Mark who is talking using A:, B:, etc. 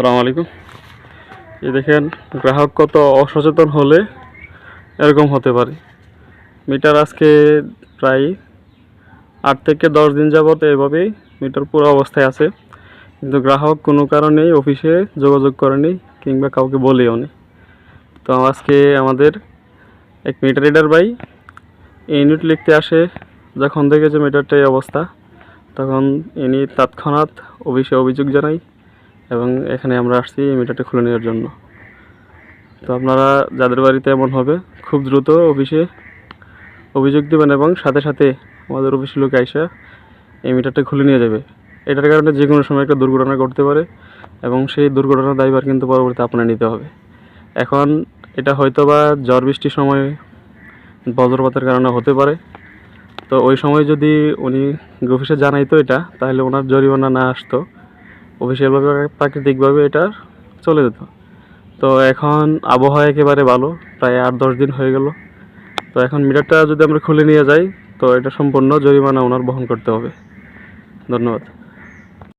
A: আসসালামু আলাইকুম। এই দেখেন গ্রাহক কত অসচেতন হলে এরকম হতে পারে। মিটার আজকে প্রায় 8 থেকে 10 দিন যাবত এভাবেই মিটার পুরো অবস্থায় আছে, কিন্তু গ্রাহক কোনো কারণেই অফিসে যোগাযোগ করেনি কিংবা কাউকে বলেও নি। তো আজকে আমাদের এক মিটার রিডার ভাই ইউনিট লিখতে আসে, যখন দেখে যে মিটারটা এই অবস্থা, তখন ইনি তৎক্ষণাৎ অফিসে অভিযোগ জানাই এবং এখানে আমরা আসছি এই মিটারটা খুলে নেওয়ার জন্য। তো আপনারা যাদের বাড়িতে এমন হবে খুব দ্রুত অফিসে অভিযোগ দেবেন এবং সাথে সাথে আমাদের অফিসের লোক আইসা এই মিটারটা খুলে নিয়ে যাবে। এটার কারণে যে কোনো সময় একটা দুর্ঘটনা ঘটতে পারে এবং সেই দুর্ঘটনার দায়ভার কিন্তু পরবর্তীতে আপনার নিতে হবে। এখন এটা হয়তো বা ঝড় বৃষ্টির সময় বজ্রপাতের কারণে হতে পারে, তো ওই সময় যদি উনি অফিসে জানাইতো এটা, তাহলে ওনার জরিমানা না আসতো, অফিসিয়ালভাবে প্রাকৃতিকভাবে এটা চলে যেত। তো এখন আবহাওয়া একেবারে ভালো, প্রায় 8-10 দিন হয়ে গেল। তো এখন মিটারটা যদি আমরা খুলে নিয়ে যাই, তো এটা সম্পূর্ণ জরিমানা ওনার বহন করতে হবে। ধন্যবাদ।